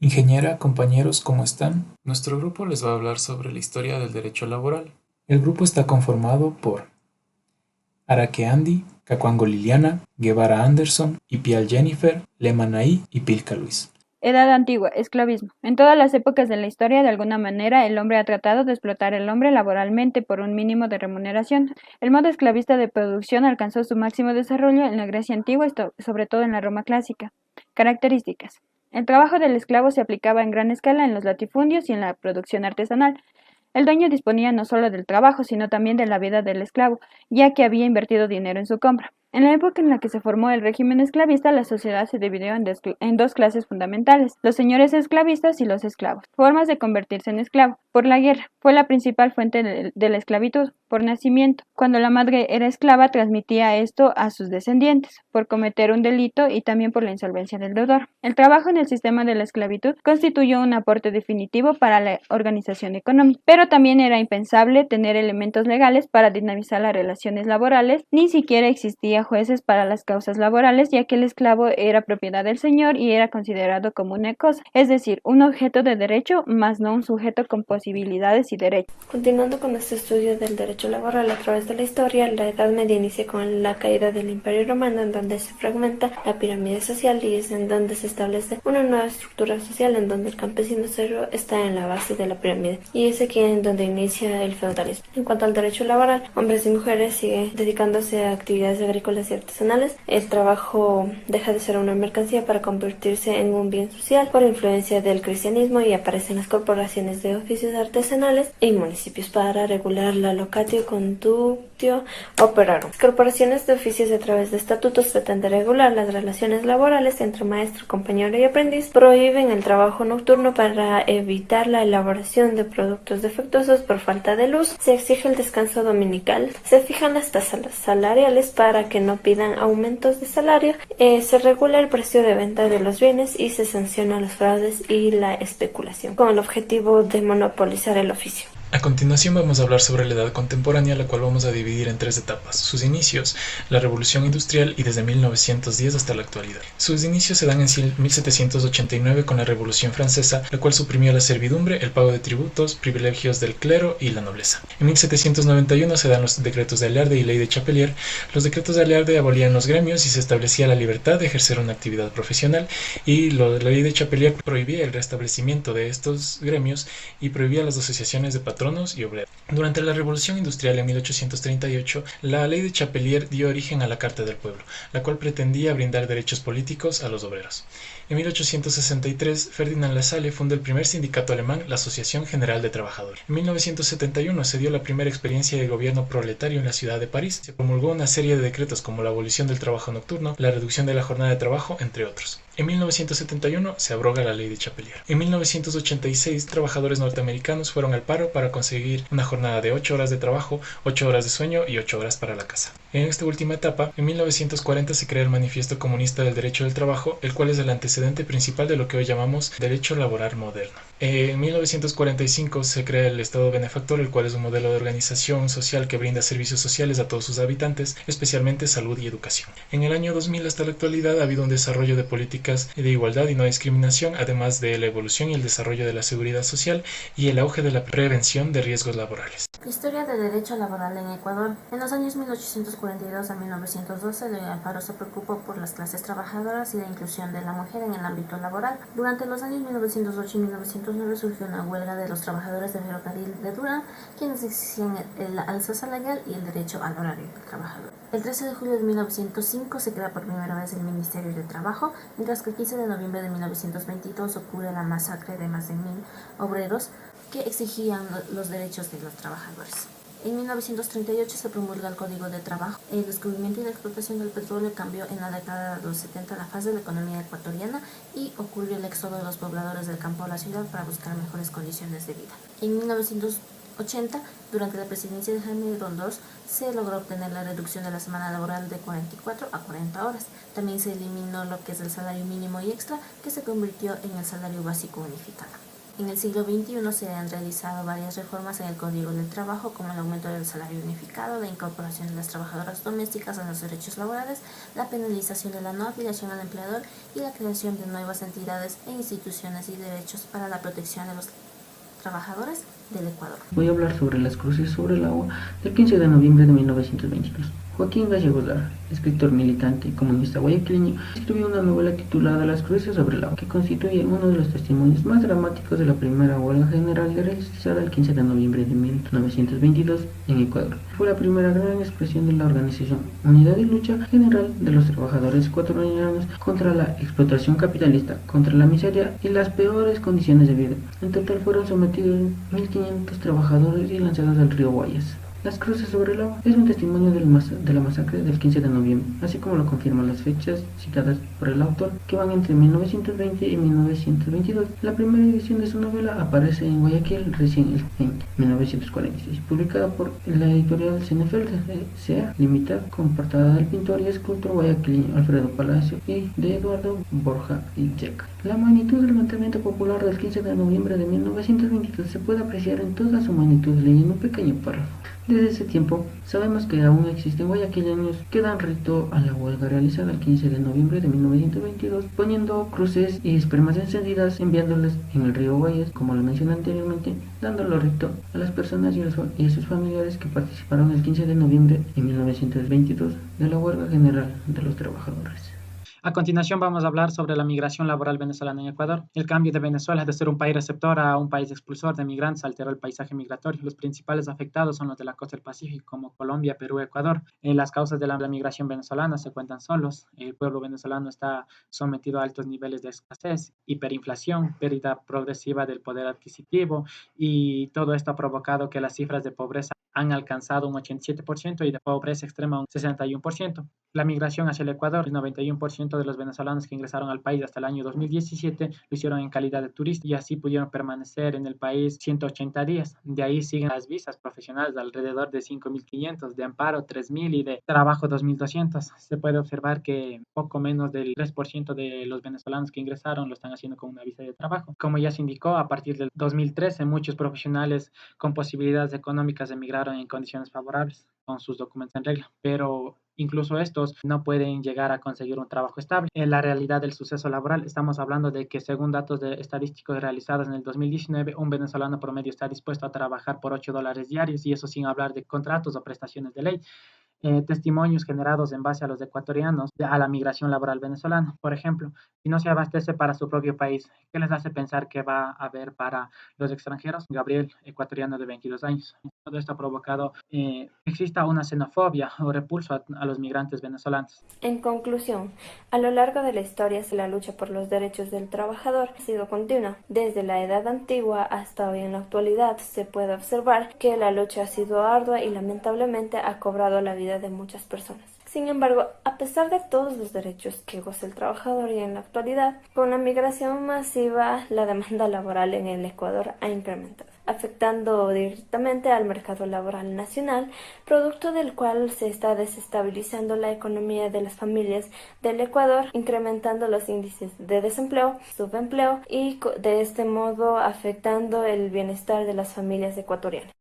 Ingeniera, compañeros, ¿cómo están? Nuestro grupo les va a hablar sobre la historia del derecho laboral. El grupo está conformado por Araque Andy, Cacuango Liliana, Guevara Anderson, Ipial Jennifer, Lemanaí y Pilca Luis. Edad antigua, esclavismo. En todas las épocas de la historia, de alguna manera, el hombre ha tratado de explotar al hombre laboralmente por un mínimo de remuneración. El modo esclavista de producción alcanzó su máximo desarrollo en la Grecia antigua y sobre todo en la Roma clásica. Características. El trabajo del esclavo se aplicaba en gran escala en los latifundios y en la producción artesanal. El dueño disponía no solo del trabajo, sino también de la vida del esclavo, ya que había invertido dinero en su compra. En la época en la que se formó el régimen esclavista, la sociedad se dividió en dos clases fundamentales, los señores esclavistas y los esclavos. Formas de convertirse en esclavo. Por la guerra. Fue la principal fuente de la esclavitud. Por nacimiento. Cuando la madre era esclava, transmitía esto a sus descendientes, por cometer un delito y también por la insolvencia del deudor. El trabajo en el sistema de la esclavitud constituyó un aporte definitivo para la organización económica, pero también era impensable tener elementos legales para dinamizar las relaciones laborales, ni siquiera existía jueces para las causas laborales, ya que el esclavo era propiedad del señor y era considerado como una cosa, es decir, un objeto de derecho, más no un sujeto con posibilidades y derechos. Continuando con nuestro estudio del derecho laboral a través de la historia, la Edad Media inicia con la caída del Imperio Romano, en donde se fragmenta la pirámide social y es en donde se establece una nueva estructura social en donde el campesino cero está en la base de la pirámide y es aquí en donde inicia el feudalismo. En cuanto al derecho laboral, hombres y mujeres siguen dedicándose a actividades agrícolas y artesanales. El trabajo deja de ser una mercancía para convertirse en un bien social por influencia del cristianismo y aparecen las corporaciones de oficios artesanales y municipios para regular la locatio conductio operarum. Las corporaciones de oficios a través de estatutos tratan de regular las relaciones laborales entre maestro, compañero y aprendiz, prohíben el trabajo nocturno para evitar la elaboración de productos defectuosos por falta de luz, se exige el descanso dominical, se fijan las tasas salariales para que no pidan aumentos de salario, se regula el precio de venta de los bienes y se sanciona los fraudes y la especulación, con el objetivo de monopolizar el oficio. A continuación vamos a hablar sobre la edad contemporánea, la cual vamos a dividir en tres etapas. Sus inicios, la revolución industrial y desde 1910 hasta la actualidad. Sus inicios se dan en 1789 con la revolución francesa, la cual suprimió la servidumbre, el pago de tributos, privilegios del clero y la nobleza. En 1791 se dan los decretos de Alearde y ley de Chapelier. Los decretos de Alearde abolían los gremios y se establecía la libertad de ejercer una actividad profesional y la ley de Chapelier prohibía el restablecimiento de estos gremios y prohibía las asociaciones de patronos y obreros. Durante la Revolución Industrial en 1838, la Ley de Chapelier dio origen a la Carta del Pueblo, la cual pretendía brindar derechos políticos a los obreros. En 1863, Ferdinand Lassalle funda el primer sindicato alemán, la Asociación General de Trabajadores. En 1971 se dio la primera experiencia de gobierno proletario en la ciudad de París. Se promulgó una serie de decretos como la abolición del trabajo nocturno, la reducción de la jornada de trabajo, entre otros. En 1971 se abroga la ley de Chapelier. En 1986, trabajadores norteamericanos fueron al paro para conseguir una jornada de 8 horas de trabajo, 8 horas de sueño y 8 horas para la casa. En esta última etapa, en 1940 se crea el Manifiesto Comunista del Derecho del Trabajo, el cual es el antecedente principal de lo que hoy llamamos derecho laboral moderno. En 1945 se crea el Estado benefactor, el cual es un modelo de organización social que brinda servicios sociales a todos sus habitantes, especialmente salud y educación. En el año 2000 hasta la actualidad ha habido un desarrollo de políticas de igualdad y no discriminación, además de la evolución y el desarrollo de la seguridad social y el auge de la prevención de riesgos laborales. Historia del derecho laboral en Ecuador. En los años 1842 a 1912, León Alfaro se preocupó por las clases trabajadoras y la inclusión de la mujer en el ámbito laboral. Durante los años 1908 y 1909 surgió una huelga de los trabajadores del ferrocarril de Durán, quienes exigían el alza salarial y el derecho al horario del trabajador. El 13 de julio de 1905 se crea por primera vez el Ministerio de Trabajo, mientras que el 15 de noviembre de 1922 ocurre la masacre de más de 1000 obreros que exigían los derechos de los trabajadores. En 1938 se promulga el Código de Trabajo. El descubrimiento y la explotación del petróleo cambió en la década de los 70 la faz de la economía ecuatoriana y ocurrió el éxodo de los pobladores del campo a la ciudad para buscar mejores condiciones de vida. En 1980, durante la presidencia de Jaime Rondós, se logró obtener la reducción de la semana laboral de 44 a 40 horas. También se eliminó lo que es el salario mínimo y extra, que se convirtió en el salario básico unificado. En el siglo XXI se han realizado varias reformas en el Código del Trabajo, como el aumento del salario unificado, la incorporación de las trabajadoras domésticas a los derechos laborales, la penalización de la no afiliación al empleador y la creación de nuevas entidades e instituciones y derechos para la protección de los trabajadores del Ecuador. Voy a hablar sobre las cruces sobre el agua del 15 de noviembre de 1922. Joaquín Gallegos Lara, escritor militante y comunista guayaquileño, escribió una novela titulada Las cruces sobre el agua, que constituye uno de los testimonios más dramáticos de la primera huelga general realizada el 15 de noviembre de 1922 en Ecuador. Fue la primera gran expresión de la organización Unidad y Lucha General de los Trabajadores Ecuatorianos contra la explotación capitalista, contra la miseria y las peores condiciones de vida. En total fueron sometidos 1.500 trabajadores y lanzados al río Guayas. Las cruces sobre el agua es un testimonio de la masacre del 15 de noviembre, así como lo confirman las fechas citadas por el autor, que van entre 1920 y 1922. La primera edición de su novela aparece en Guayaquil recién en 1946, publicada por la editorial Cenefeld S.A. Limitada, con portada del pintor y escultor guayaquileño Alfredo Palacio y de Eduardo Borja Itzeca. La magnitud del levantamiento popular del 15 de noviembre de 1922 se puede apreciar en toda su magnitud leyendo un pequeño párrafo. Desde ese tiempo, sabemos que aún existen guayaquileños que dan rito a la huelga realizada el 15 de noviembre de 1922, poniendo cruces y espermas encendidas, enviándolas en el río Guayas, como lo mencioné anteriormente, dándolo rito a las personas y a sus familiares que participaron el 15 de noviembre de 1922 de la huelga general de los trabajadores. A continuación vamos a hablar sobre la migración laboral venezolana en Ecuador. El cambio de Venezuela de ser un país receptor a un país expulsor de migrantes alteró el paisaje migratorio. Los principales afectados son los de la costa del Pacífico, como Colombia, Perú, Ecuador. Las causas de la migración venezolana se cuentan solos. El pueblo venezolano está sometido a altos niveles de escasez, hiperinflación, pérdida progresiva del poder adquisitivo, y todo esto ha provocado que las cifras de pobreza han alcanzado un 87% y de pobreza extrema un 61%. La migración hacia el Ecuador, el 91% de los venezolanos que ingresaron al país hasta el año 2017 lo hicieron en calidad de turista y así pudieron permanecer en el país 180 días. De ahí siguen las visas profesionales de alrededor de 5.500, de amparo 3.000 y de trabajo 2.200. Se puede observar que poco menos del 3% de los venezolanos que ingresaron lo están haciendo con una visa de trabajo. Como ya se indicó, a partir del 2013 muchos profesionales con posibilidades económicas emigraron en condiciones favorables con sus documentos en regla, pero incluso estos no pueden llegar a conseguir un trabajo estable. En la realidad del suceso laboral, estamos hablando de que según datos estadísticos realizados en el 2019, un venezolano promedio está dispuesto a trabajar por $8 diarios, y eso sin hablar de contratos o prestaciones de ley. Testimonios generados en base a los ecuatorianos a la migración laboral venezolana. Por ejemplo, si no se abastece para su propio país, ¿qué les hace pensar que va a haber para los extranjeros? Gabriel, ecuatoriano de 22 años. Todo esto ha provocado que exista una xenofobia o repulso a los migrantes venezolanos. En conclusión, a lo largo de la historia, la lucha por los derechos del trabajador ha sido continua. Desde la edad antigua hasta hoy en la actualidad, se puede observar que la lucha ha sido ardua y lamentablemente ha cobrado la vida de muchas personas. Sin embargo, a pesar de todos los derechos que goza el trabajador y en la actualidad, con la migración masiva, la demanda laboral en el Ecuador ha incrementado, afectando directamente al mercado laboral nacional, producto del cual se está desestabilizando la economía de las familias del Ecuador, incrementando los índices de desempleo, subempleo y de este modo afectando el bienestar de las familias ecuatorianas.